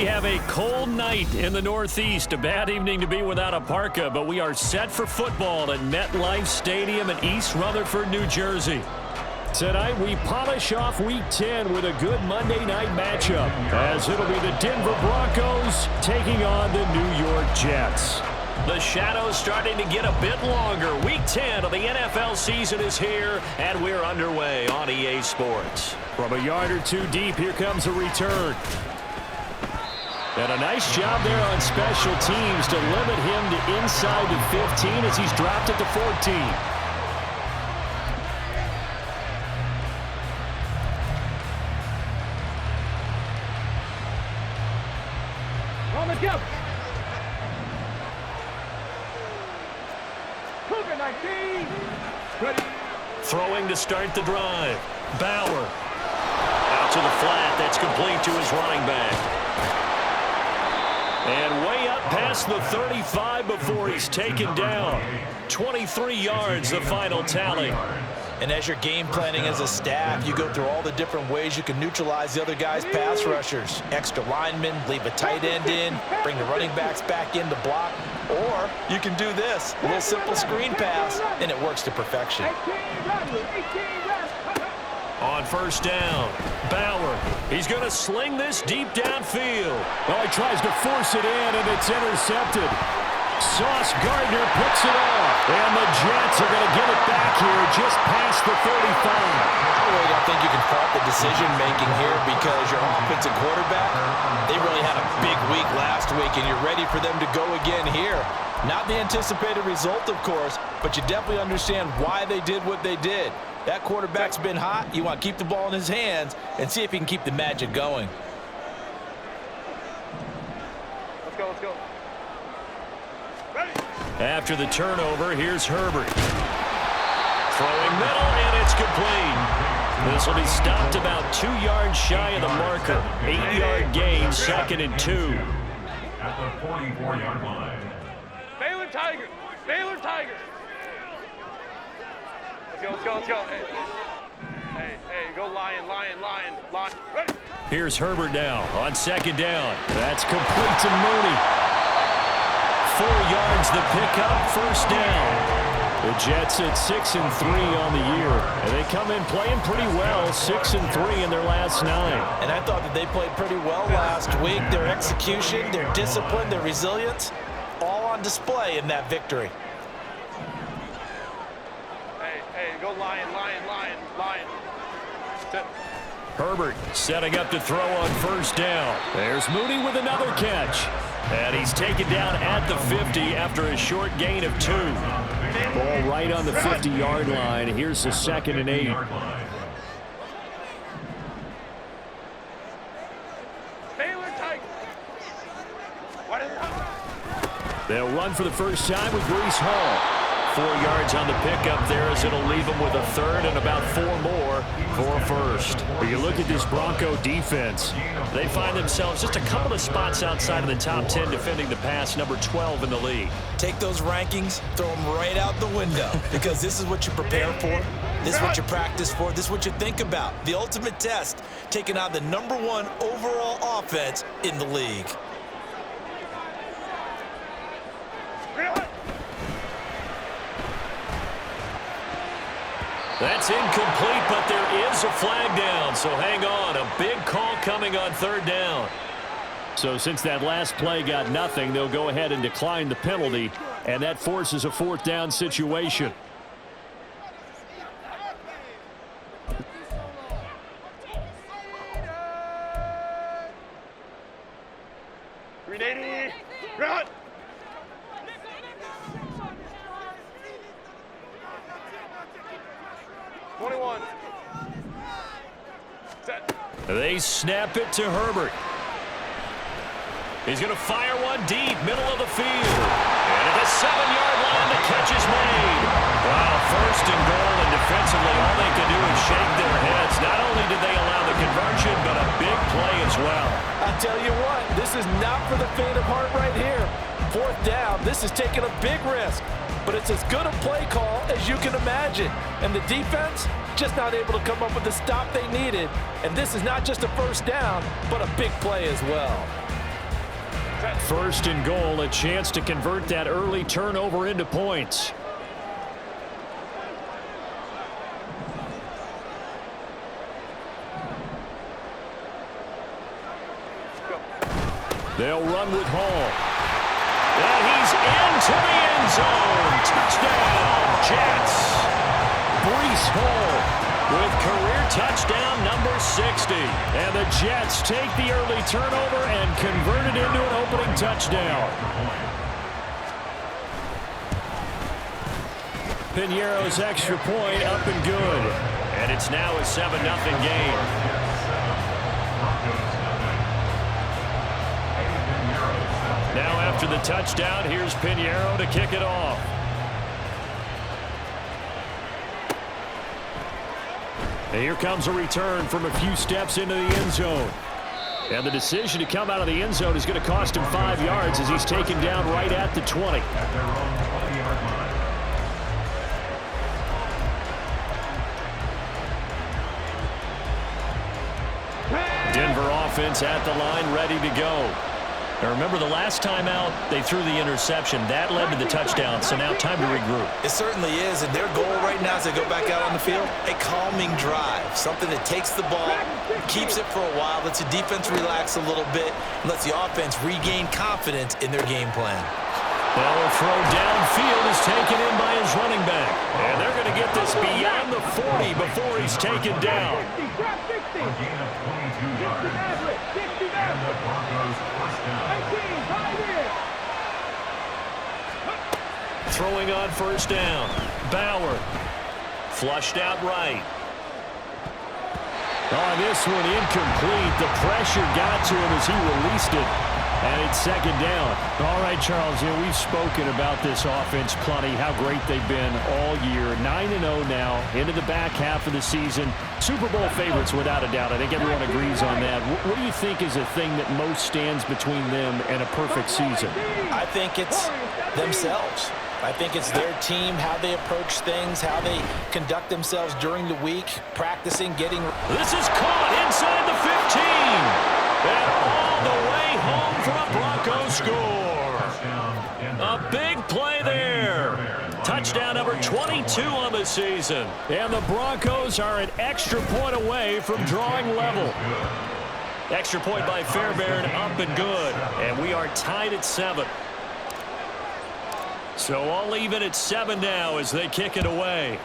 We have a cold night in the Northeast. A bad evening to be without a parka, but we are set for football at MetLife Stadium in East Rutherford, New Jersey. Tonight, we polish off Week 10 with a good Monday night matchup, as it'll be the Denver Broncos taking on the New York Jets. The shadows starting to get a bit longer. Week 10 of the NFL season is here, and we're underway on EA Sports. From a yard or two deep, here comes a return. And a nice job there on special teams to limit him to inside the 15 as he's dropped at the 14. On the jump. Cougar 19. Ready. Throwing to start the drive. Bauer. Out to the flat. That's complete to his running back. And way up past the 35 before he's taken down. 23 yards, the final tally. And as you're game planning as a staff, you go through all the different ways you can neutralize the other guy's pass rushers. Extra linemen, leave a tight end in, bring the running backs back in to block. Or you can do this, a little simple screen pass, and it works to perfection. On first down, Bauer. He's going to sling this deep downfield. Well, he tries to force it in, and it's intercepted. Sauce Gardner picks it off, and the Jets are going to get it back here just past the 35. I really don't think you can fault the decision-making here because your offensive quarterback, they really had a big week last week, and you're ready for them to go again here. Not the anticipated result, of course, but you definitely understand why they did what they did. That quarterback's been hot. You want to keep the ball in his hands and see if he can keep the magic going. Let's go, let's go. After the turnover, here's Herbert. Throwing middle, and it's complete. This will be stopped about 2 yards shy of the marker. 8-yard gain, 2nd and 2. At the 44-yard line. Baylor Tigers. Baylor Tigers. Let's go, let's go, let's go. Hey, go Lion. Ready. Here's Herbert now on 2nd down. That's complete to Mooney. 4 yards the pickup, first down. The Jets at 6-3 on the year. And they come in playing pretty well, 6-3 in their last 9. And I thought that they played pretty well last week. Their execution, their discipline, their resilience, all on display in that victory. Hey, go Lion. Sit. Herbert setting up to throw on first down. There's Mooney with another catch. And he's taken down at the 50 after a short gain of 2. Ball right on the 50-yard line. Here's the 2nd and 8. Baylor Tigers. They'll run for the first time with Breece Hall. 4 yards on the pickup there as it'll leave them with a 3rd and about 4 more for a first. When you look at this Bronco defense, they find themselves just a couple of spots outside of the top 10 defending the pass, number 12 in the league. Take those rankings, throw them right out the window because this is what you prepare for. This is what you practice for. This is what you think about. The ultimate test, taking on the number 1 overall offense in the league. That's incomplete, but there is a flag down, so hang on. A big call coming on 3rd down. So since that last play got nothing, they'll go ahead and decline the penalty, and that forces a 4th down situation. Run. They snap it to Herbert. He's going to fire one deep, middle of the field. And at the 7-yard line, the catch is made. Wow, 1st and goal, and defensively, all they can do is shake their heads. Not only did they allow the conversion, but a big play as well. I tell you what, this is not for the faint of heart right here. 4th down, this is taking a big risk. But it's as good a play call as you can imagine. And the defense just not able to come up with the stop they needed. And this is not just a 1st down, but a big play as well. First and goal, a chance to convert that early turnover into points. They'll run with Hall. And he's into the end zone. Touchdown, Jets. Breece Hall with career touchdown number 60. And the Jets take the early turnover and convert it into an opening touchdown. Piñeiro's extra point up and good. And it's now a 7-0 game. Now after the touchdown, here's Piñeiro to kick it off. And here comes a return from a few steps into the end zone. And the decision to come out of the end zone is going to cost him 5 yards as he's taken down right at the 20. At their own 20-yard line. Denver offense at the line, ready to go. Now remember, the last time out, they threw the interception. That led to the touchdown, so now time to regroup. It certainly is, and their goal right now as they go back out on the field, a calming drive, something that takes the ball, keeps it for a while, lets the defense relax a little bit, and lets the offense regain confidence in their game plan. Well, a throw downfield is taken in by his running back, and they're going to get this beyond the 40 before he's taken down. A gain of 22 yards. And the Broncos first down. Throwing on first down. Bauer. Flushed out right. On this one, incomplete. The pressure got to him as he released it. And it's second down. All right, Charles, we've spoken about this offense plenty, how great they've been all year. 9-0 now, into the back half of the season. Super Bowl favorites, without a doubt. I think everyone agrees on that. What do you think is the thing that most stands between them and a perfect season? I think it's themselves. I think it's their team, how they approach things, how they conduct themselves during the week, practicing, getting... This is caught inside the 15. And all the way home for a Broncos score. A big play there. Touchdown number 22 on the season. And the Broncos are an extra point away from drawing level. Extra point by Fairbairn, up and good. And we are tied at 7. So all even at 7 now as they kick it away.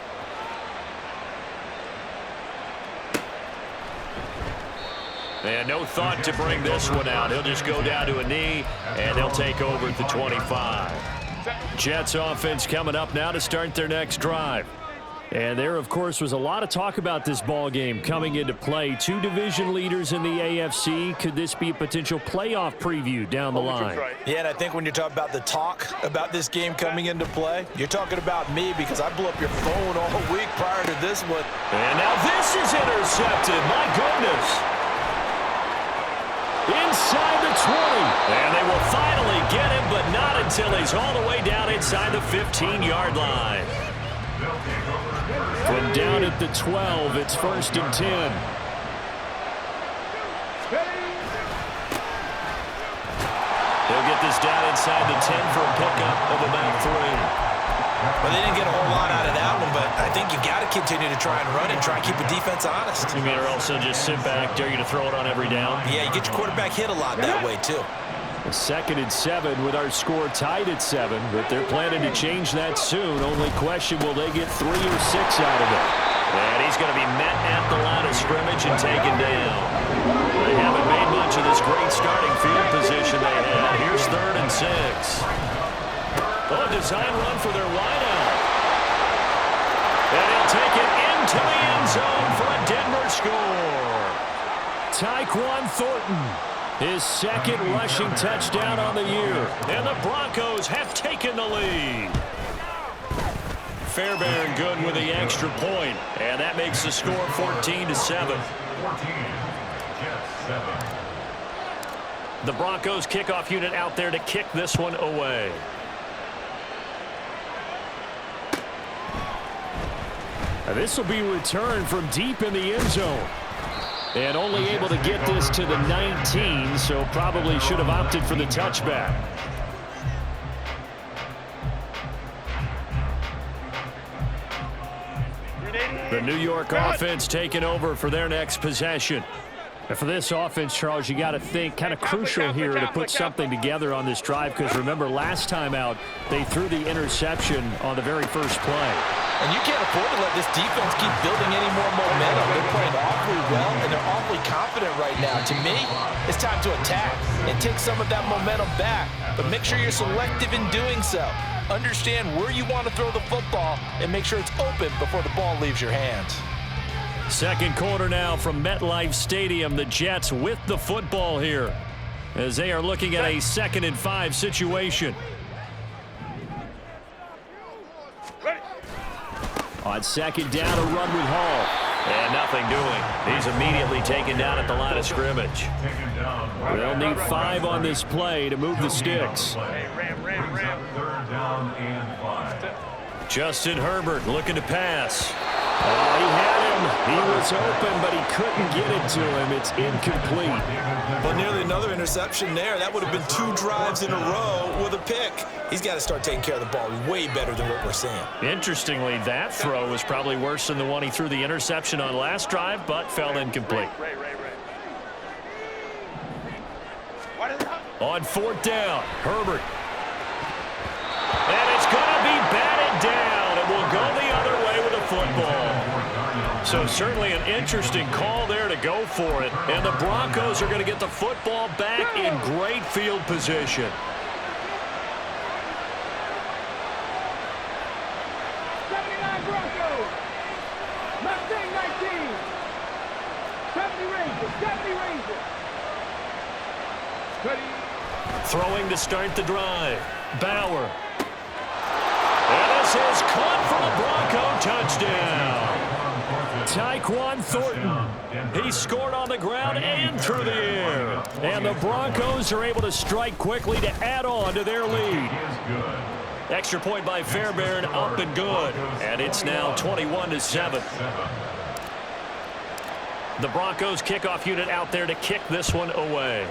And no thought to bring this one out. He'll just go down to a knee, and they'll take over at the 25. Jets offense coming up now to start their next drive. And there, of course, was a lot of talk about this ball game coming into play. 2 division leaders in the AFC. Could this be a potential playoff preview down the line? Yeah, and I think when you're talking about the talk about this game coming into play, you're talking about me because I blew up your phone all week prior to this one. And now this is intercepted. My goodness. Inside the 20. And they will finally get him, but not until he's all the way down inside the 15-yard line. From down at the 12, it's first and 10. He'll get this down inside the 10 for a pickup of about 3. Well, they didn't get a whole lot out of that one, but I think you've got to continue to try and run and try and keep the defense honest. You mean, or also just sit back, dare you to throw it on every down? Yeah, you get your quarterback hit a lot that way, too. Second and 7 with our score tied at 7, but they're planning to change that soon. Only question, will they get 3 or 6 out of it? And he's going to be met at the line of scrimmage and taken down. They haven't made much of this great starting field position they had. Here's 3rd and 6. Oh, design run for their wideout. And he'll take it into the end zone for a Denver score. Tyquan Thornton, his second rushing touchdown on the year. And the Broncos have taken the lead. Fairbairn good with the extra point. And that makes the score 14-7. 14, Jets 7. The Broncos kickoff unit out there to kick this one away. This will be returned from deep in the end zone. And only able to get this to the 19, so probably should have opted for the touchback. The New York offense taking over for their next possession. And for this offense, Charles, you got to think kind of crucial here to put something together on this drive, because remember last time out they threw the interception on the very first play. And you can't afford to let this defense keep building any more momentum. They're playing awfully well, and they're awfully confident right now. To me, it's time to attack and take some of that momentum back. But make sure you're selective in doing so. Understand where you want to throw the football and make sure it's open before the ball leaves your hands. Second quarter now from MetLife Stadium. The Jets with the football here as they are looking at a 2nd and 5 situation. On second down, a run with Hall. And nothing doing. He's immediately taken down at the line of scrimmage. They'll need 5 on this play to move the sticks. Third down and 5. Justin Herbert looking to pass. Oh, he had him. He was open, but he couldn't get it to him. It's incomplete. Well, nearly another interception there. That would have been 2 drives in a row with a pick. He's got to start taking care of the ball way better than what we're seeing. Interestingly, that throw was probably worse than the one he threw the interception on last drive, but fell incomplete. On 4th down, Herbert. And it's going to be batted down. It will go the other way with a football. So certainly an interesting call there to go for it. And the Broncos are going to get the football back in great field position. Throwing to start the drive. Bauer. And this is caught for a Bronco touchdown. Tyquan Thornton. He scored on the ground and through the air. And the Broncos are able to strike quickly to add on to their lead. Extra point by Fairbairn, up and good. And it's now 21-7. The Broncos kickoff unit out there to kick this one away.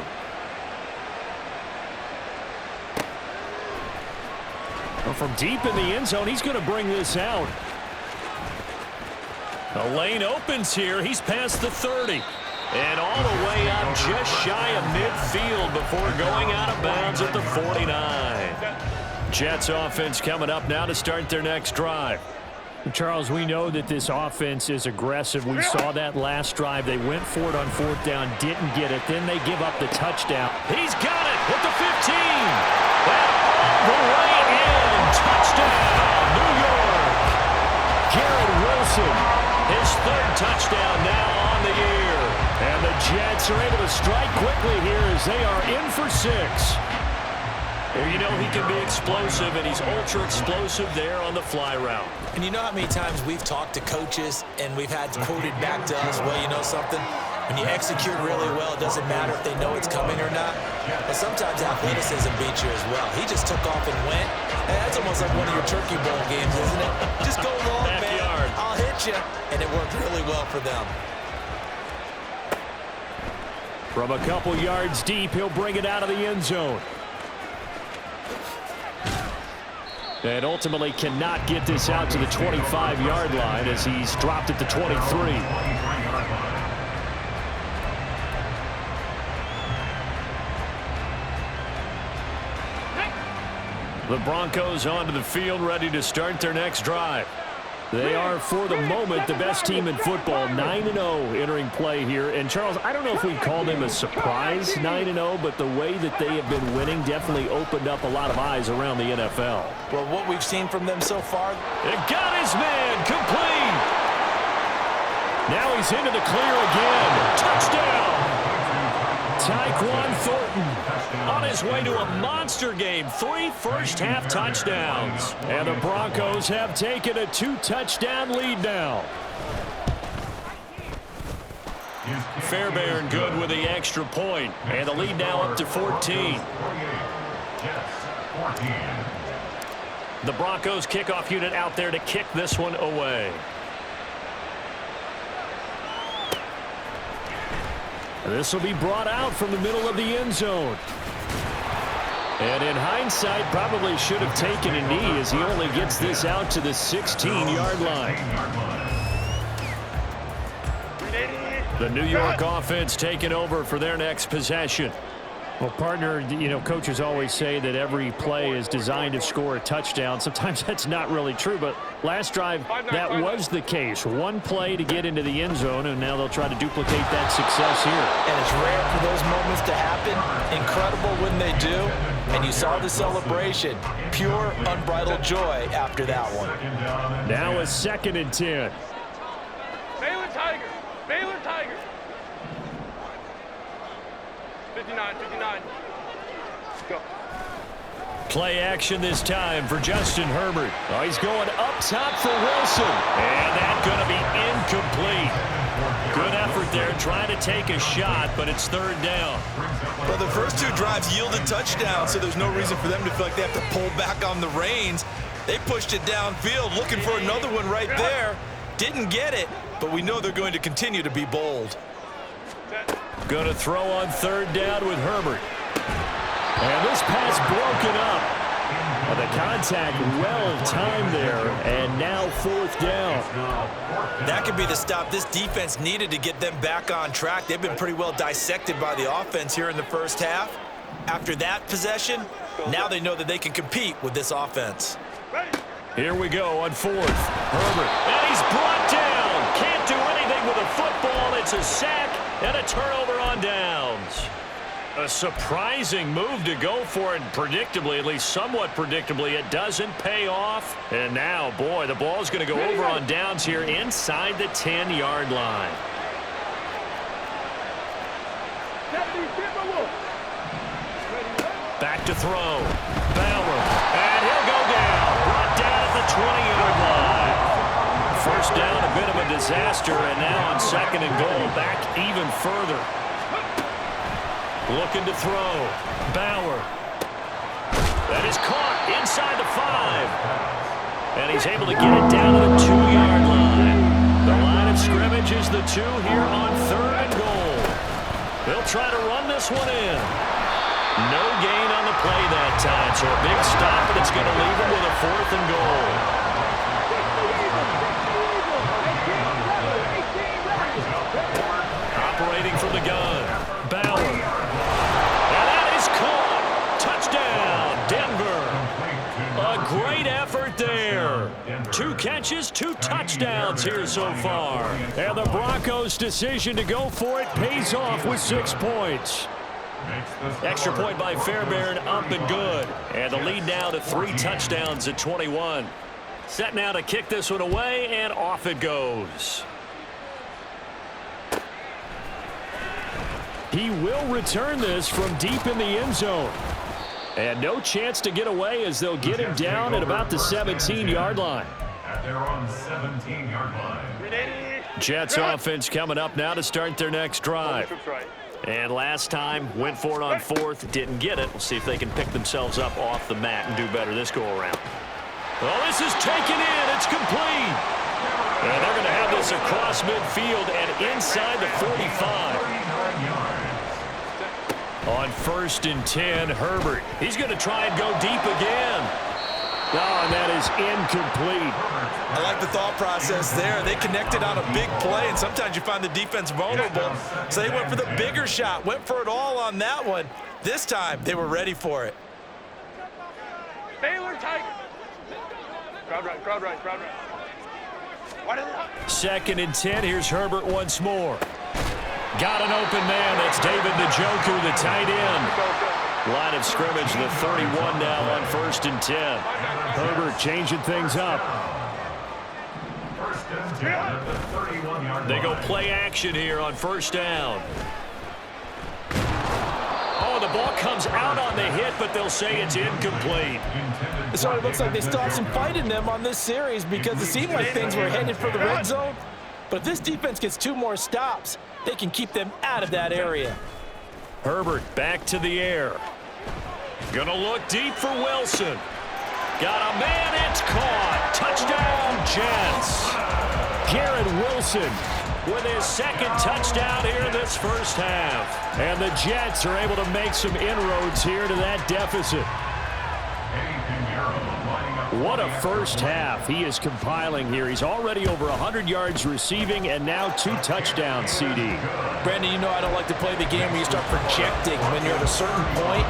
Well, from deep in the end zone, he's going to bring this out. The lane opens here. He's past the 30. And all the way up just shy of midfield before going out of bounds at the 49. Jets offense coming up now to start their next drive. Charles, we know that this offense is aggressive. We saw that last drive. They went for it on 4th down, didn't get it. Then they give up the touchdown. He's got it at the 15. And all the way in. Touchdown, New York. Garrett Wilson, his 3rd touchdown now on the year. And the Jets are able to strike quickly here as they are in for 6. Well, you know he can be explosive, and he's ultra-explosive there on the fly route. And you know how many times we've talked to coaches and we've had quoted back to us, well, you know something? When you execute really well, it doesn't matter if they know it's coming or not. But sometimes athleticism beats you as well. He just took off and went. And that's almost like one of your Turkey Bowl games, isn't it? Just go long, man. I'll hit you. And it worked really well for them. From a couple yards deep, he'll bring it out of the end zone. And ultimately cannot get this out to the 25-yard line as he's dropped at the 23. The Broncos onto the field, ready to start their next drive. They are, for the moment, the best team in football, 9-0 entering play here. And, Charles, I don't know if we'd call them a surprise 9-0, but the way that they have been winning definitely opened up a lot of eyes around the NFL. Well, what we've seen from them so far. It got his man complete. Now he's into the clear again. Touchdown. Tyquan Thornton on his way to a monster game. 3 first-half touchdowns. And the Broncos have taken a 2-touchdown lead now. Fairbairn good with the extra point. And the lead now up to 14. The Broncos kickoff unit out there to kick this one away. This will be brought out from the middle of the end zone. And in hindsight, probably should have taken a knee as he only gets this out to the 16-yard line. The New York offense taking over for their next possession. Well, partner, coaches always say that every play is designed to score a touchdown. Sometimes that's not really true, but last drive, that was the case. One play to get into the end zone, and now they'll try to duplicate that success here. And it's rare for those moments to happen. Incredible when they do. And you saw the celebration. Pure, unbridled joy after that one. Now a 2nd and 10. Baylor Tigers. Baylor Tigers. 59. Let's go. Play action this time for Justin Herbert. Oh, he's going up top for Wilson. And that's going to be incomplete. Good effort there trying to take a shot, but it's 3rd down. Well, the first 2 drives yielded touchdowns, so there's no reason for them to feel like they have to pull back on the reins. They pushed it downfield, looking for another one right there. Didn't get it, but we know they're going to continue to be bold. Going to throw on 3rd down with Herbert. And this pass broken up. Well, the contact well timed there, and now 4th down. That could be the stop this defense needed to get them back on track. They've been pretty well dissected by the offense here in the first half. After that possession, now they know that they can compete with this offense. Here we go on 4th. Herbert, and he's brought down. Can't do anything with a football. It's a sack and a turnover on downs. A surprising move to go for it, and predictably, at least somewhat predictably, it doesn't pay off. And now, boy, the ball's going to go over on downs here inside the 10-yard line. Back to throw. Bauer, and he'll go down. Brought down at the 20-yard line. First down, a bit of a disaster, and now on 2nd and goal, back even further. Looking to throw. Bauer. That is caught inside the 5. And he's able to get it down to the 2-yard line. The line of scrimmage is the 2 here on 3rd and goal. They'll try to run this one in. No gain on the play that time, so a big stop, but it's going to leave them with a 4th and goal. Operating from the gun. Bauer. Great effort there. 2 catches, 2 touchdowns here so far. And the Broncos' decision to go for it pays off with 6 points. Extra point by Fairbairn, up and good. And the lead now to 3 touchdowns at 21. Set now to kick this one away, and off it goes. He will return this from deep in the end zone. And no chance to get away as they'll get him down at about the 17-yard line. At their own 17-yard line. Jets offense coming up now to start their next drive. And last time, went for it on 4th, didn't get it. We'll see if they can pick themselves up off the mat and do better this go-around. Well, this is taken in. It's complete. And they're going to have this across midfield and inside the 45. On 1st and 10, Herbert. He's going to try and go deep again. Oh, and that is incomplete. I like the thought process there. They connected on a big play, and sometimes you find the defense vulnerable. So they went for the bigger shot, went for it all on that one. This time, they were ready for it. Baylor Tigers. Crowd right. 2nd and 10. Here's Herbert once more. Got an open man. That's David Njoku, the tight end. Line of scrimmage, the 31 now on 1st and 10. Herbert changing things up. 1st and 10 at the 31-yard line. They go play action here on 1st down. Oh, the ball comes out on the hit, but they'll say it's incomplete. So it looks like they still have some fight in them on this series because it seemed like things were headed for the red zone. But if this defense gets 2 more stops, they can keep them out of that area. Herbert back to the air. Gonna look deep for Wilson. Got a man, it's caught. Touchdown, Jets. Garrett Wilson with his second touchdown here in this first half. And the Jets are able to make some inroads here to that deficit. What a first half he is compiling here. He's already over 100 yards receiving and now 2 touchdowns, CD. Brandon, you know I don't like to play the game where you start projecting when you're at a certain point.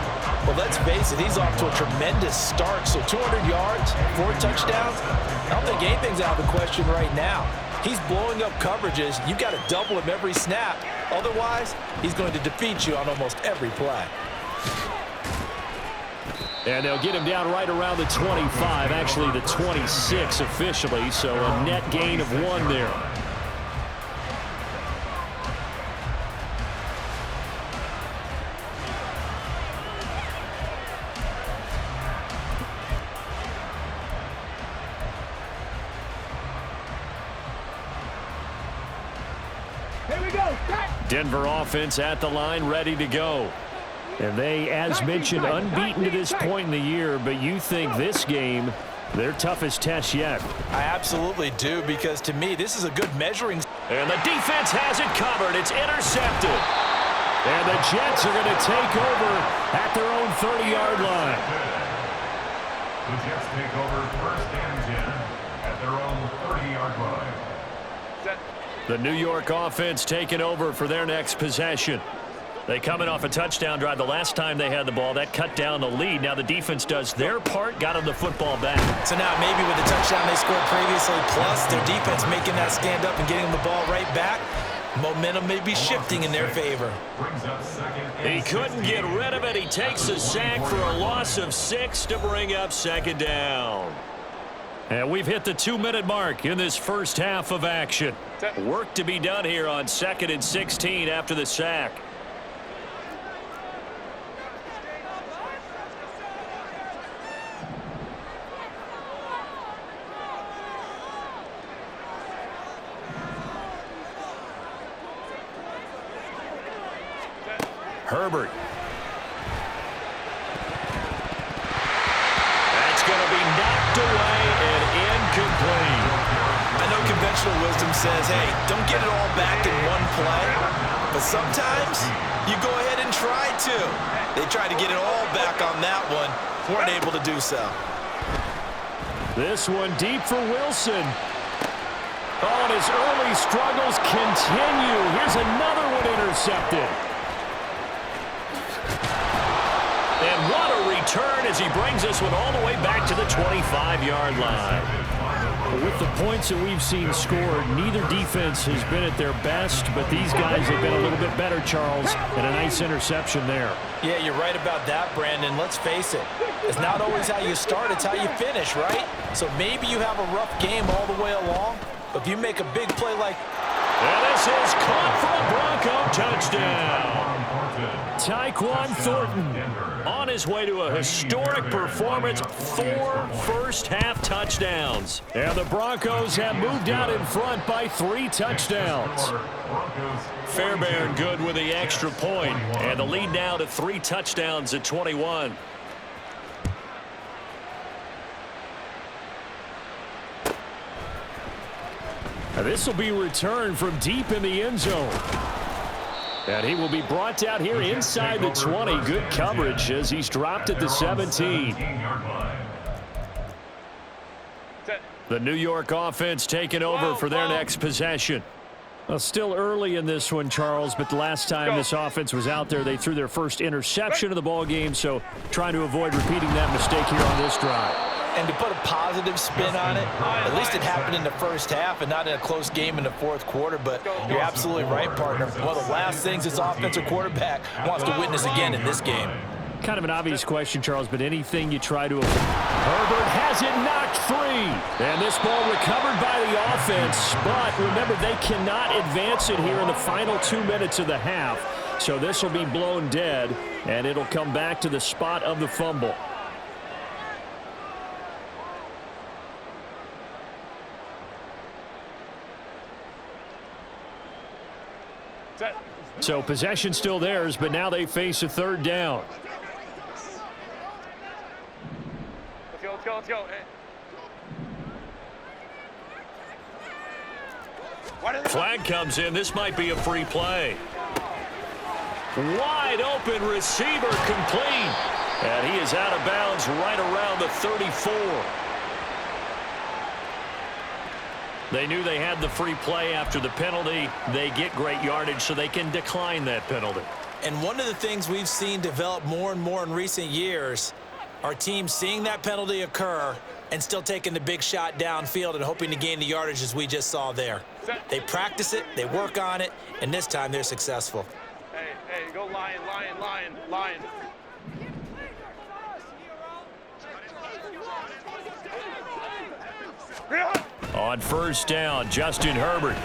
But let's face it, he's off to a tremendous start. So 200 yards, 4 touchdowns. I don't think anything's out of the question right now. He's blowing up coverages. You've got to double him every snap. Otherwise, he's going to defeat you on almost every play. And they'll get him down right around the 25, actually the 26 officially, so a net gain of 1 there. Here we go. Denver offense at the line, ready to go. And they, as mentioned, unbeaten to this point in the year, but you think this game, their toughest test yet. I absolutely do, because to me, this is a good measuring. And the defense has it covered. It's intercepted. And the Jets are going to take over at their own 30-yard line. The Jets take over 1st and 10 at their own 30-yard line. The New York offense taking over for their next possession. They coming off a touchdown drive the last time they had the ball. That cut down the lead. Now the defense does their part, got them the football back. So now maybe with the touchdown they scored previously, plus their defense making that stand up and getting the ball right back, momentum may be shifting in their favor. He couldn't get rid of it. He takes a sack for a loss of 6 to bring up 2nd down. And we've hit the 2-minute mark in this first half of action. Work to be done here on 2nd and 16 after the sack. Herbert. That's going to be knocked away and incomplete. I know conventional wisdom says, hey, don't get it all back in one play. But sometimes you go ahead and try to. They tried to get it all back on that one. Weren't able to do so. This one deep for Wilson. Oh, and his early struggles continue. Here's another one intercepted. And what a return as he brings this one all the way back to the 25-yard line. With the points that we've seen scored, neither defense has been at their best, but these guys have been a little bit better, Charles, and a nice interception there. Yeah, you're right about that, Brandon. Let's face it. It's not always how you start, it's how you finish, right? So maybe you have a rough game all the way along, but if you make a big play like... And this is caught for a Bronco touchdown. Tyquan Thornton on his way to a historic performance, 4 first-half touchdowns. And the Broncos have moved out in front by 3 touchdowns. Fairbairn good with the extra point, and the lead now to 3 touchdowns at 21. This will be returned from deep in the end zone. And he will be brought out here inside the 20. Good coverage as he's dropped at the 17. The New York offense taking over for their next possession. Well, still early in this one, Charles, but the last time this offense was out there, they threw their first interception of the ball game, so trying to avoid repeating that mistake here on this drive. And to put a positive spin on it, at least it happened in the first half and not in a close game in the fourth quarter. But you're absolutely right, partner. One of the last things this offensive quarterback wants to witness again in this game. Kind of an obvious question, Charles, but anything you try to avoid. Herbert has it knocked free. And this ball recovered by the offense. But remember, they cannot advance it here in the final 2 minutes of the half. So this will be blown dead, and it'll come back to the spot of the fumble. So possession still theirs, but now they face a 3rd down. Let's go, let's go, let's go. Flag comes in. This might be a free play. Wide open receiver complete. And he is out of bounds right around the 34. They knew they had the free play after the penalty. They get great yardage so they can decline that penalty. And one of the things we've seen develop more and more in recent years are teams seeing that penalty occur and still taking the big shot downfield and hoping to gain the yardage as we just saw there. They practice it, they work on it, and this time they're successful. Hey, go lion, lion, lion, lion. On first down, Justin Herbert.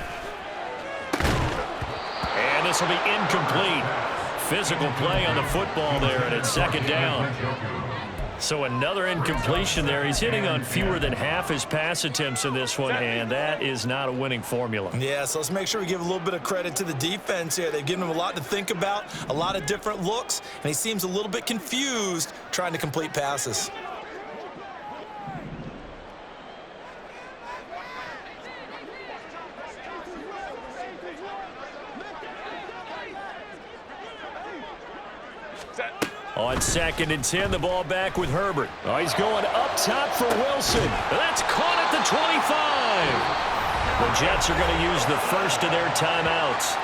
And this will be incomplete. Physical play on the football there, and it's second down. So another incompletion there. He's hitting on fewer than half his pass attempts in this one, and that is not a winning formula. Yeah, so let's make sure we give a little bit of credit to the defense here. They've given him a lot to think about, a lot of different looks, and he seems a little bit confused trying to complete passes. On 2nd and 10, the ball back with Herbert. Oh, he's going up top for Wilson. That's caught at the 25. The Jets are going to use the first of their timeouts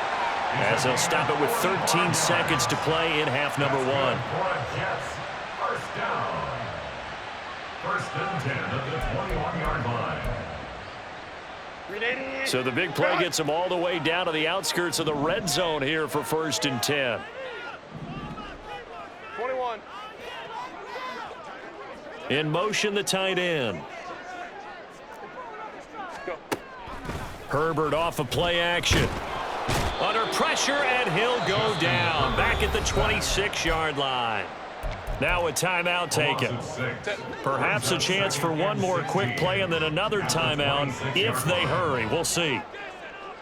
as they'll stop it with 13 seconds to play in half number 1. Jets, first down. 1st and 10 at the 21-yard line. So the big play gets them all the way down to the outskirts of the red zone here for 1st and 10. 21. In motion, the tight end. Go. Herbert off of play action. Under pressure, and he'll go down. Back at the 26-yard line. Now a timeout taken. Perhaps a chance for one more quick play and then another timeout if they hurry. We'll see.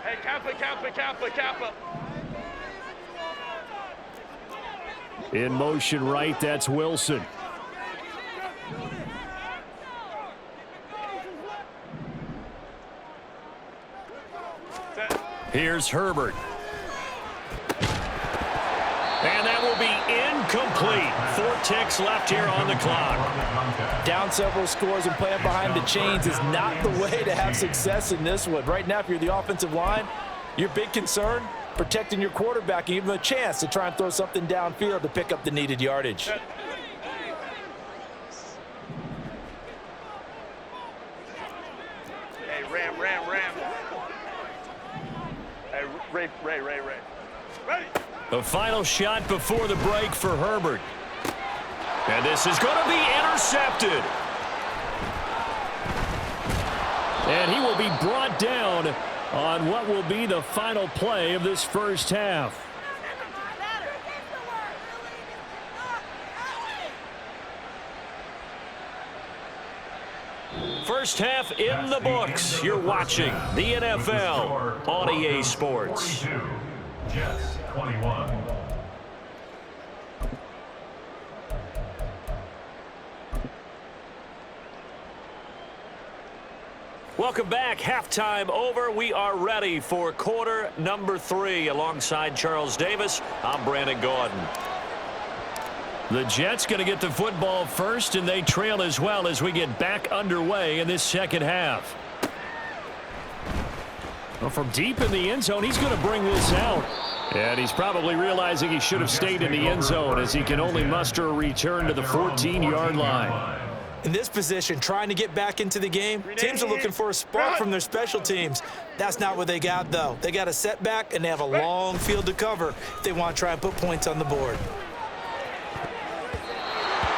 Hey, Kappa, Kappa, Kappa, Kappa. In motion right, that's Wilson. Here's Herbert. And that will be incomplete. 4 ticks left here on the clock. Down several scores and playing behind the chains is not the way to have success in this one. Right now, if you're the offensive line, your big concern, protecting your quarterback and give him a chance to try and throw something downfield to pick up the needed yardage. Hey, Ram. Hey, Ray. Ready? The final shot before the break for Herbert. And this is going to be intercepted. And he will be brought down on what will be the final play of this first half. First half in the books. You're watching the NFL on EA Sports. 42, Jets 21. Welcome back. Halftime over. We are ready for quarter number 3. Alongside Charles Davis, I'm Brandon Gordon. The Jets going to get the football first, and they trail as well as we get back underway in this second half. Well, from deep in the end zone, he's going to bring this out. And he's probably realizing he should have stayed in the end zone as he can only muster a return to the 14-yard line. In this position, trying to get back into the game, teams are looking for a spark from their special teams. That's not what they got, though. They got a setback, and they have a long field to cover if they want to try and put points on the board.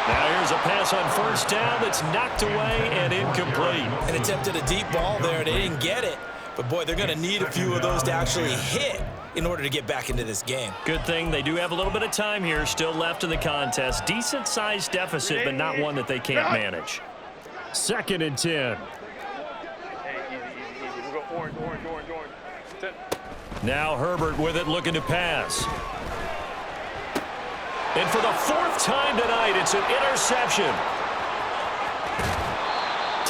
Now here's a pass on first down that's knocked away and incomplete. And attempted a deep ball there. They didn't get it. But, boy, they're going to need a few of those to actually hit in order to get back into this game. Good thing they do have a little bit of time here still left in the contest. Decent-sized deficit, but not one that they can't manage. 2nd and 10. Hey, easy. We'll go orange. Now Herbert with it, looking to pass. And for the 4th time tonight, it's an interception.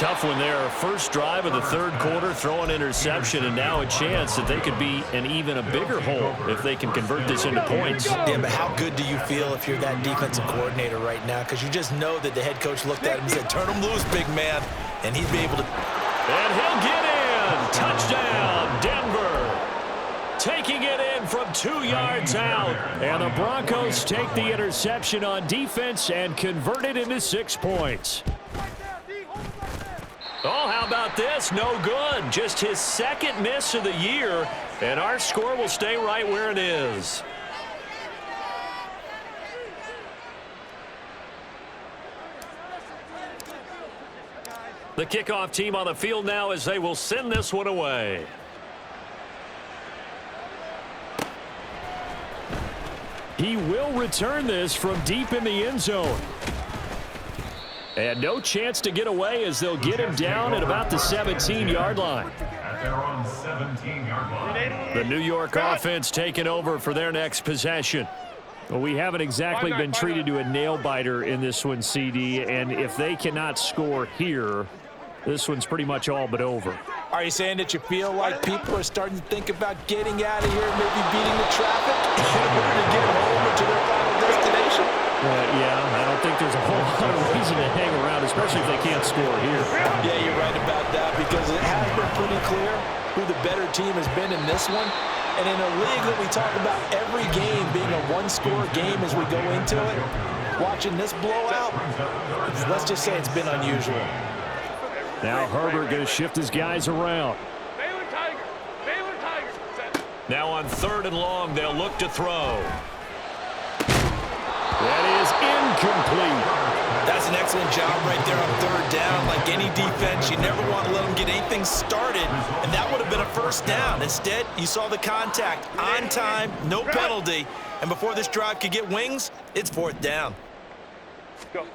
Tough one there. First drive of the third quarter, throw an interception, and now a chance that they could be in even a bigger hole if they can convert this into points. Yeah, but how good do you feel if you're that defensive coordinator right now? Because you just know that the head coach looked at him and said, turn him loose, big man, and he'd be able to. And he'll get in. Touchdown, Denver. Taking it in from 2 yards out. And the Broncos take the interception on defense and convert it into 6 points. Oh, how about this? No good. Just his second miss of the year, and our score will stay right where it is. The kickoff team on the field now as they will send this one away. He will return this from deep in the end zone. And no chance to get away as they'll get him down at about the 17-yard line. At their own 17-yard line. The New York offense taking over for their next possession. Well, we haven't exactly been treated to a nail-biter in this one, CD, and if they cannot score here, this one's pretty much all but over. Are you saying that you feel like people are starting to think about getting out of here and maybe beating the traffic in order to get home or to their final destination? Yeah, I don't think there's a whole lot of reason to hang around, especially if they can't score here. Yeah, you're right about that because it has been pretty clear who the better team has been in this one. And in a league that we talk about every game being a one-score game as we go into it, watching this blowout, let's just say it's been unusual. Now Herbert going to shift his guys around. Baylor Tiger. Baylor Tiger. Set. Now on 3rd and long, they'll look to throw. That is incomplete. That's an excellent job right there on 3rd down. Like any defense, you never want to let them get anything started, and that would have been a 1st down. Instead, you saw the contact on time, no penalty, and before this drive could get wings, it's 4th down. Go.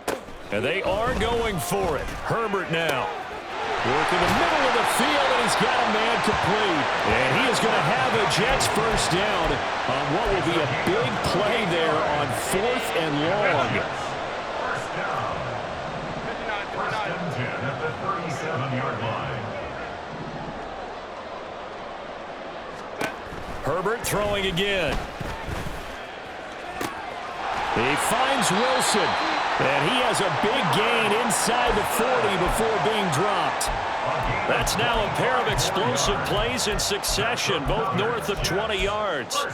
And they are going for it. Herbert now. Working the middle of the field, and he's got a man complete. And he is going to have a Jets first down on what will be a big play there on 4th and long. First down. 59, First 59. and 10 at the 37-yard line. Herbert throwing again. He finds Wilson. And he has a big gain inside the 40 before being dropped. That's now a pair of explosive plays in succession, both north of 20 yards.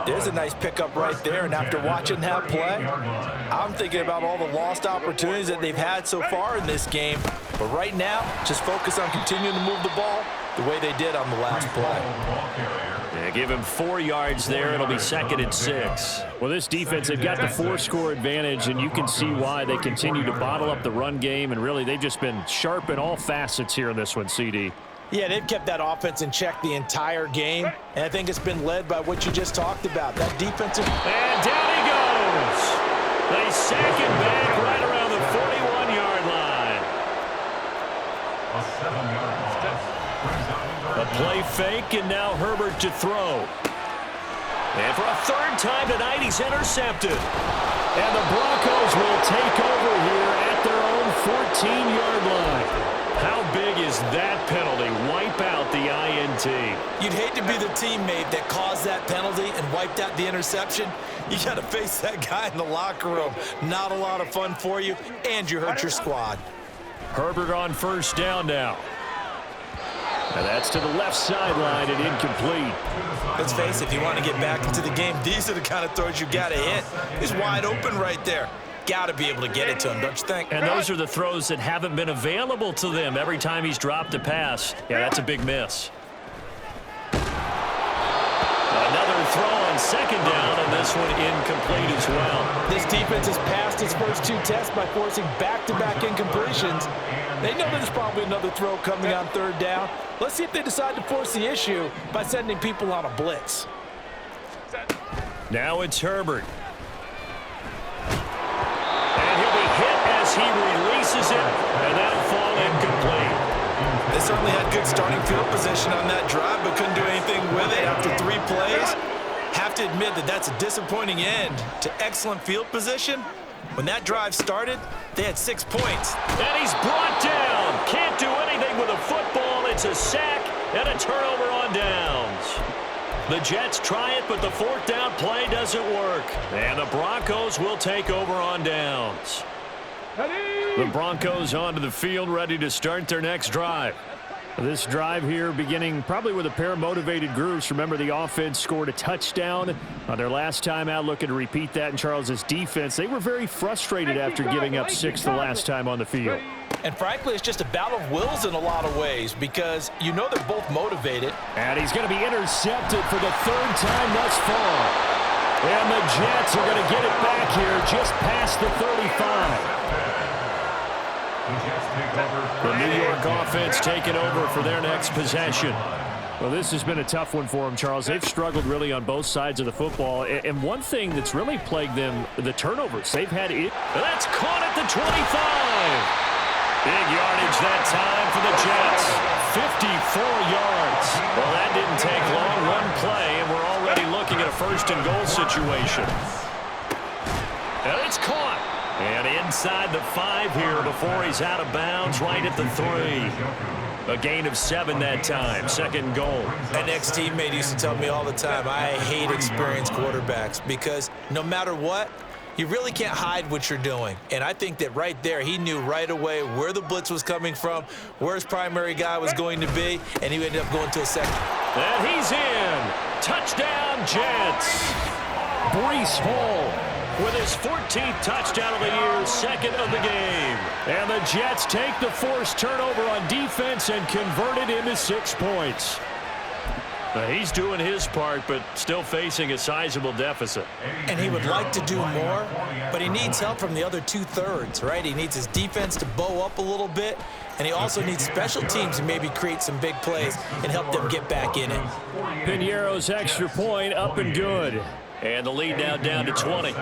There's a nice pickup right there, and after watching that play, I'm thinking about all the lost opportunities that they've had so far in this game. But right now, just focus on continuing to move the ball the way they did on the last play. Yeah, give him 4 yards there. It'll be 2nd and 6. Well, this defense, they've got the 4-score advantage, and you can see why they continue to bottle up the run game, and really they've just been sharp in all facets here in this one, CD. Yeah, they've kept that offense in check the entire game, and I think it's been led by what you just talked about, that defensive. And down he goes. They sack him back right around the 41-yard line. A 7-yard loss. A play fake, and now Herbert to throw. And for a 3rd time tonight, he's intercepted. And the Broncos will take over here at their own 14-yard line. How big is that penalty? Wipe out the INT. You'd hate to be the teammate that caused that penalty and wiped out the interception. You got to face that guy in the locker room. Not a lot of fun for you, and you hurt your squad. Herbert on 1st down now. And that's to the left sideline and incomplete. Let's face it, if you want to get back into the game, these are the kind of throws you got to hit. He's wide open right there. Got to be able to get it to him, don't you think? And those are the throws that haven't been available to them every time he's dropped a pass. Yeah, that's a big miss. Another throw on 2nd down, and this one incomplete as well. This defense has passed its first 2 tests by forcing back-to-back incompletions. They know there's probably another throw coming on 3rd down. Let's see if they decide to force the issue by sending people on a blitz. Now it's Herbert. And he'll be hit as he releases it, and that'll fall incomplete. They certainly had good starting field position on that drive, but couldn't do anything with it after 3 plays. Have to admit that that's a disappointing end to excellent field position, When that drive started, they had 6 points. And he's brought down. Can't do anything with a football. It's a sack and a turnover on downs. The Jets try it, but the fourth down play doesn't work. And the Broncos will take over on downs. The Broncos onto the field, ready to start their next drive. This drive here beginning probably with a pair of motivated groups. Remember, the offense scored a touchdown on their last time out, looking to repeat that in Charles's defense. They were very frustrated after giving up 6 the last time on the field. And frankly, it's just a battle of wills in a lot of ways because you know they're both motivated. And he's going to be intercepted for the 3rd time thus far. And the Jets are going to get it back here just past the 35. The New York offense taking over for their next possession. Well, this has been a tough one for them, Charles. They've struggled really on both sides of the football. And one thing that's really plagued them, the turnovers. They've had it. That's caught at the 25. Big yardage that time for the Jets. 54 yards. Well, that didn't take long. One play, and we're already looking at a 1st and goal situation. And it's caught. And inside the 5 here before he's out of bounds, right at the 3. A gain of 7 that time, 2nd goal. An ex-teammate used to tell me all the time, I hate experienced quarterbacks because no matter what, you really can't hide what you're doing. And I think that right there, he knew right away where the blitz was coming from, where his primary guy was going to be, and he ended up going to a second. And he's in. Touchdown, Jets. Breece Hall with his 14th touchdown of the year, 2nd of the game. And the Jets take the forced turnover on defense and convert it into 6 points. He's doing his part, but still facing a sizable deficit. And he would like to do more, but he needs help from the other 2/3, right? He needs his defense to bow up a little bit, and he also needs special teams to maybe create some big plays and help them get back in it. Piñeiro's extra point up and good. And the lead now down to 20.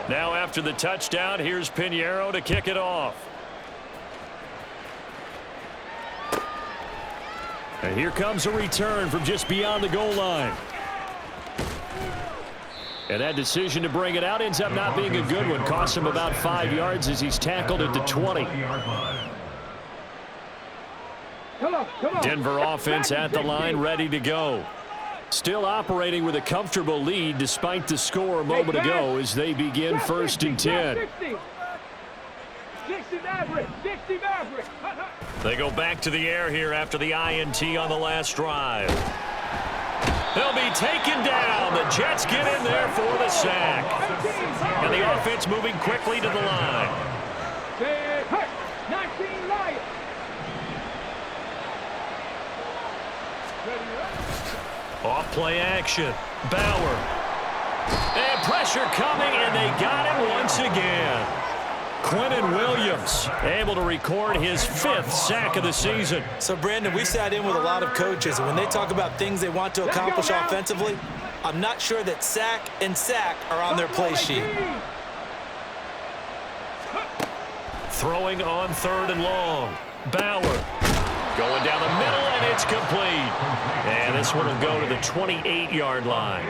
Now after the touchdown, here's Piñeiro to kick it off. And here comes a return from just beyond the goal line. And that decision to bring it out ends up not being a good one. Costs him about 5 yards as he's tackled at the 20. Denver offense at the line, ready to go. Still operating with a comfortable lead despite the score a moment ago as they begin 1st and 10. They go back to the air here after the INT on the last drive. They'll be taken down. The Jets get in there for the sack. And the offense moving quickly to the line. Off play action. Bauer. And pressure coming, and they got it once again. Quentin Williams able to record his 5th sack of the season. So, Brandon, we sat in with a lot of coaches, and when they talk about things they want to accomplish offensively, I'm not sure that sack and sack are on their play sheet. Throwing on 3rd and long. Bauer going down the middle, and it's complete. And this one will go to the 28-yard line.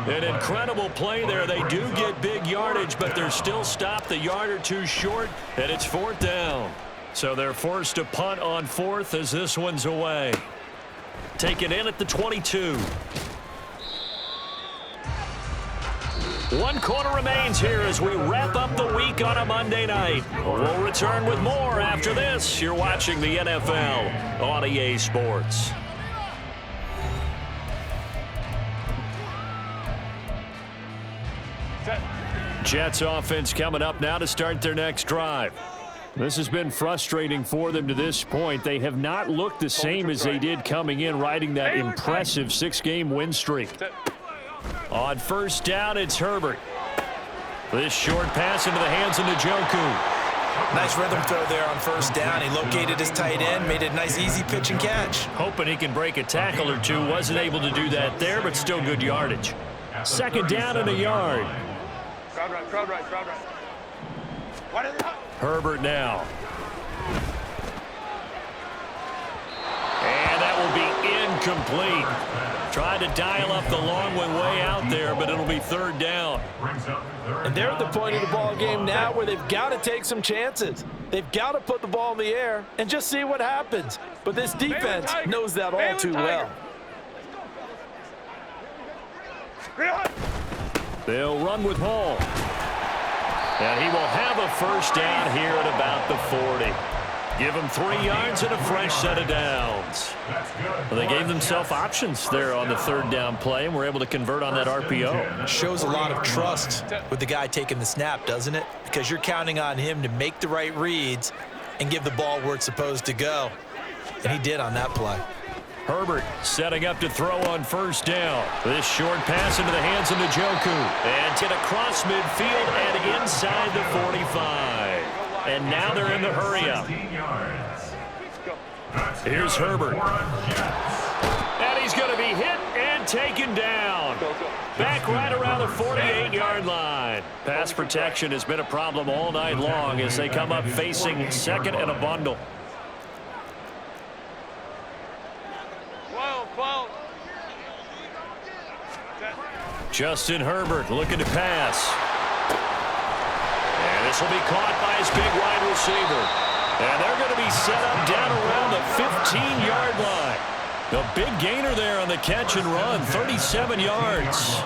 An incredible play there. They do get big yardage, but they're still stopped a yard or 2 short, and it's 4th down. So they're forced to punt on 4th as this one's away. Taken in at the 22. 1 quarter remains here as we wrap up the week on a Monday night. We'll return with more after this. You're watching the NFL on EA Sports. Jets offense coming up now to start their next drive. This has been frustrating for them to this point. They have not looked the same as they did coming in, riding that impressive 6-game win streak. On 1st down, it's Herbert. This short pass into the hands of Njoku. Nice rhythm throw there on 1st down. He located his tight end, made a nice easy pitch and catch. Hoping he can break a tackle or 2. Wasn't able to do that there, but still good yardage. 2nd down and a yard. Crowd right. Herbert now. And that will be incomplete. Tried to dial up the long way out there, but it'll be third down. And they're at the point of the ball game now where they've got to take some chances. They've got to put the ball in the air and just see what happens. But this defense knows that all too well. They'll run with Hall. And he will have a first down here at about the 40. Give him 3 yards and a fresh set of downs. Well, they gave themselves options there on the third down play and were able to convert on that RPO. Shows a lot of trust with the guy taking the snap, doesn't it? Because you're counting on him to make the right reads and give the ball where it's supposed to go. And he did on that play. Herbert setting up to throw on first down. This short pass into the hands of Njoku. And hit across midfield and inside the 45. And now they're in the hurry-up. Here's Herbert. And he's going to be hit and taken down. Back right around the 48-yard line. Pass protection has been a problem all night long as they come up facing second and a bundle. Justin Herbert looking to pass. And this will be caught by his big wide receiver. And they're going to be set up down around the 15-yard line. The big gainer there on the catch and run, 37 yards.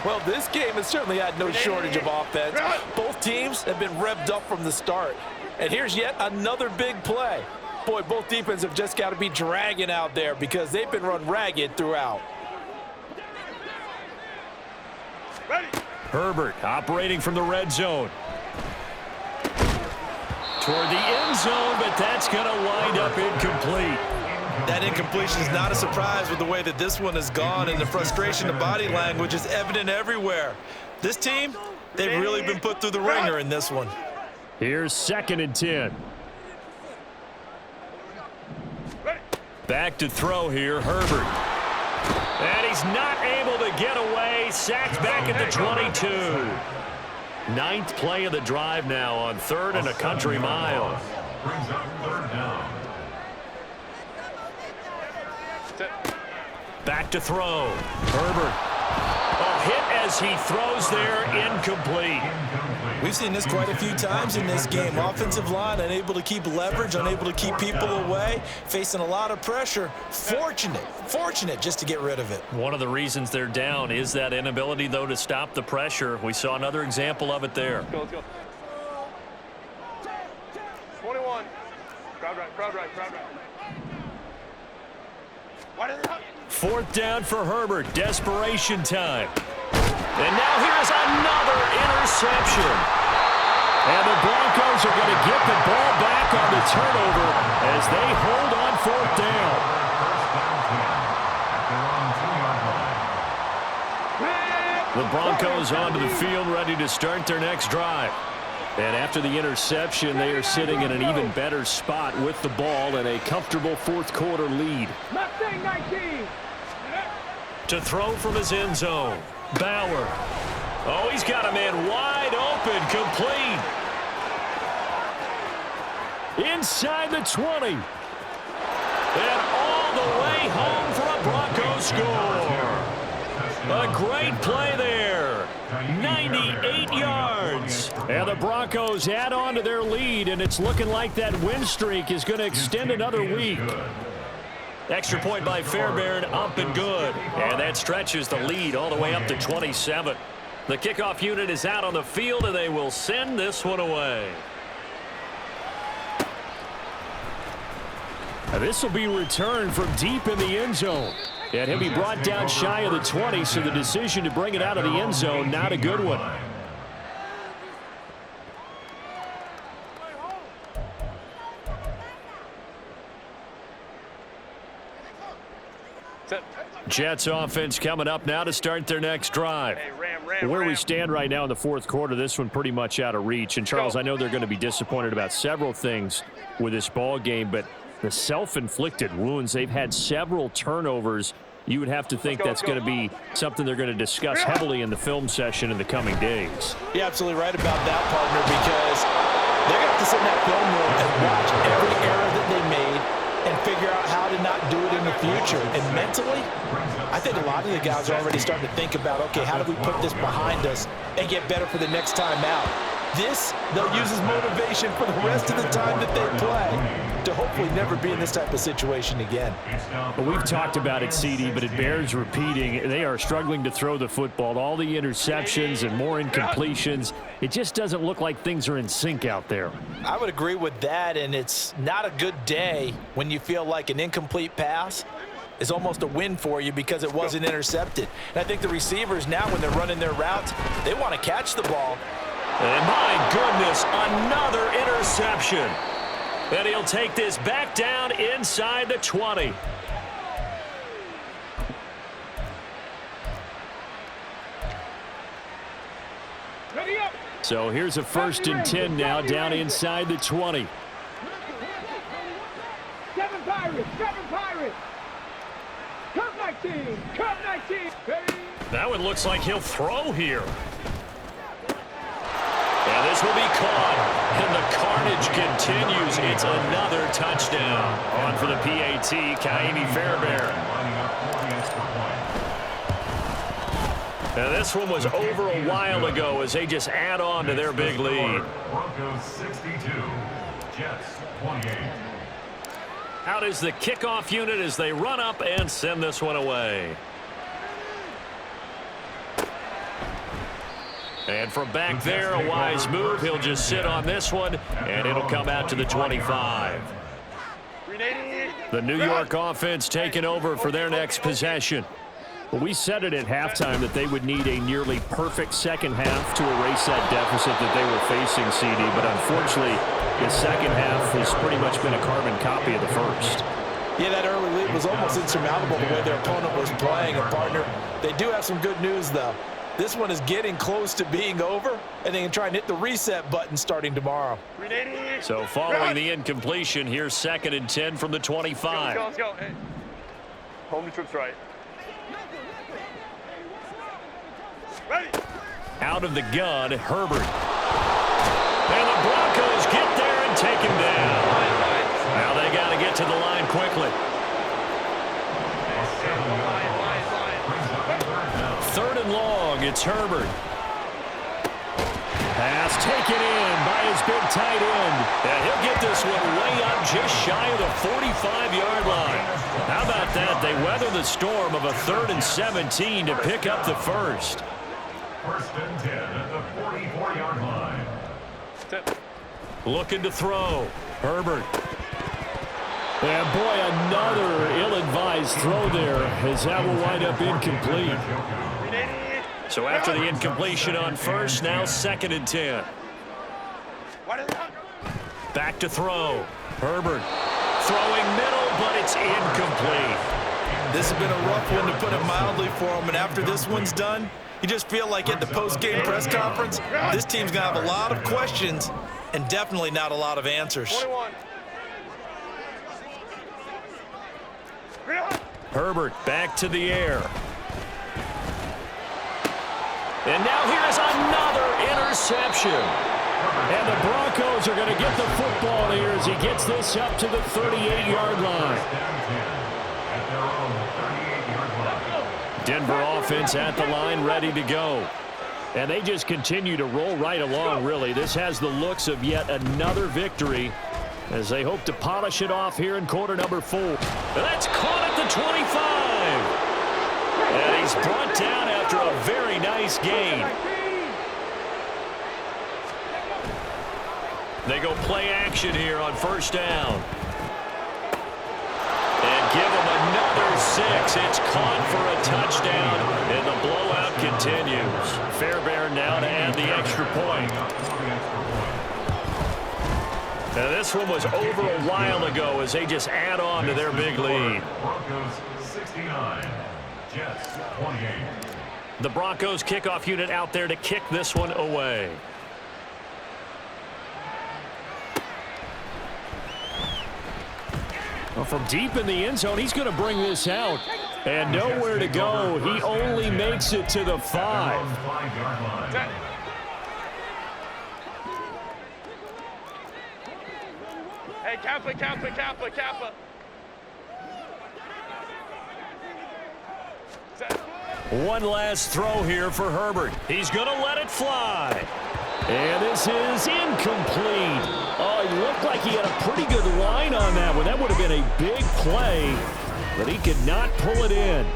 Well, this game has certainly had no shortage of offense. Both teams have been revved up from the start. And here's yet another big play. Boy, both defenses have just got to be dragging out there because they've been run ragged throughout. Herbert operating from the red zone. Toward the end zone, but that's going to wind up incomplete. That incompletion is not a surprise with the way that this one has gone, and the frustration of body language is evident everywhere. This team, they've really been put through the ringer in this one. Here's 2nd and 10. Back to throw here, Herbert. And he's not able to get away. Sacked back at the 22. 9th play of the drive now on 3rd and a country mile. Brings up 3rd down. Back to throw. Herbert. A hit as he throws there, incomplete. We've seen this quite a few times in this game. Offensive line unable to keep leverage, unable to keep people away, facing a lot of pressure. Fortunate just to get rid of it. One of the reasons they're down is that inability, though, to stop the pressure. We saw another example of it there. Let's go. 21. Crowd right. 4th down for Herbert. Desperation time. And now here's another interception. And the Broncos are going to get the ball back on the turnover as they hold on 4th down. The Broncos onto the field ready to start their next drive. And after the interception, they are sitting in an even better spot with the ball and a comfortable 4th quarter lead. Mustang 19. To throw from his end zone. Bauer. Oh, he's got a man wide open, complete. Inside the 20. And all the way home for a Broncos score. A great play there. 98 yards. And the Broncos add on to their lead, and it's looking like that win streak is going to extend another week. Extra point by Fairbairn, up and good. And that stretches the lead all the way up to 27. The kickoff unit is out on the field, and they will send this one away. Now this will be returned from deep in the end zone. And he'll be brought down shy of the 20, so the decision to bring it out of the end zone, not a good one. Jets offense coming up now to start their next drive. Where we stand right now in the 4th quarter, this one pretty much out of reach. And, Charles, I know they're going to be disappointed about several things with this ball game, but the self-inflicted wounds, they've had several turnovers. You would have to think that's going to be something they're going to discuss heavily in the film session in the coming days. You're absolutely right about that, partner, because they're going to have to sit in that film room and watch every error that they made and figure out how to not do it in the future. And mentally, I think a lot of the guys are already starting to think about, okay, how do we put this behind us and get better for the next time out? This, they'll use as motivation for the rest of the time that they play to hopefully never be in this type of situation again. Well, we've talked about it, CD, but it bears repeating. They are struggling to throw the football. All the interceptions and more incompletions. It just doesn't look like things are in sync out there. I would agree with that, and it's not a good day when you feel like an incomplete pass is almost a win for you because it wasn't intercepted. And I think the receivers now, when they're running their routes, they want to catch the ball. And my goodness, another interception. And he'll take this back down inside the 20. Ready up. So here's a 1st and 10 now down inside the 20. 7 Pirates, 7 Pirates. Curve 19, curve 19. Ready. That one looks like he'll throw here. And this will be caught, and the carnage continues. It's another touchdown. On for the PAT, Kaimi Fairbairn. And this one was over a while ago as they just add on to their big lead. Broncos 62, Jets 28. Out is the kickoff unit as they run up and send this one away. And from back there, a wise move. He'll just sit on this one, and it'll come out to the 25. The New York offense taking over for their next possession. Well, we said it at halftime that they would need a nearly perfect second half to erase that deficit that they were facing, CD. But unfortunately, the second half has pretty much been a carbon copy of the first. Yeah, that early lead was almost insurmountable the way their opponent was playing. And, partner, they do have some good news, though. This one is getting close to being over, and they can try and hit the reset button starting tomorrow. So following the incompletion, here's 2nd and 10 from the 25. Let's go. Hey. Home trip's right. Ready. Out of the gun, Herbert. And the Broncos get there and take him down. Now they got to get to the line quickly. 3rd and long, it's Herbert. Pass taken in by his big tight end. And he'll get this one way up just shy of the 45-yard line. How about that? They weather the storm of a 3rd and 17 to pick up the first. 1st and 10 at the 44-yard line. Looking to throw. Herbert. And boy, another ill-advised throw there as that will wind up incomplete. So after the incompletion on first, now 2nd and 10. Back to throw. Herbert throwing middle, but it's incomplete. This has been a rough one, to put it mildly, for him. And after this one's done, you just feel like at the post-game press conference, this team's going to have a lot of questions and definitely not a lot of answers. 21. Herbert back to the air. And now here's another interception. And the Broncos are going to get the football here as he gets this up to the 38-yard line. Denver offense at the line, ready to go. And they just continue to roll right along, really. This has the looks of yet another victory as they hope to polish it off here in quarter number 4. That's caught at the 25. And he's brought down after a very nice gain. They go play action here on 1st down. And give him another 6. It's caught for a touchdown, and the blowout continues. Fairbairn now to add the extra point. Now this one was over a while ago as they just add on to their big lead. Broncos 69, Jets 28. The Broncos kickoff unit out there to kick this one away. Well, from deep in the end zone, he's going to bring this out. And nowhere to go. He only makes it to the 5. Hey, Kappa. One last throw here for Herbert. He's going to let it fly. And this is incomplete. Oh, he looked like he had a pretty good line on that one. That would have been a big play, but he could not pull it in.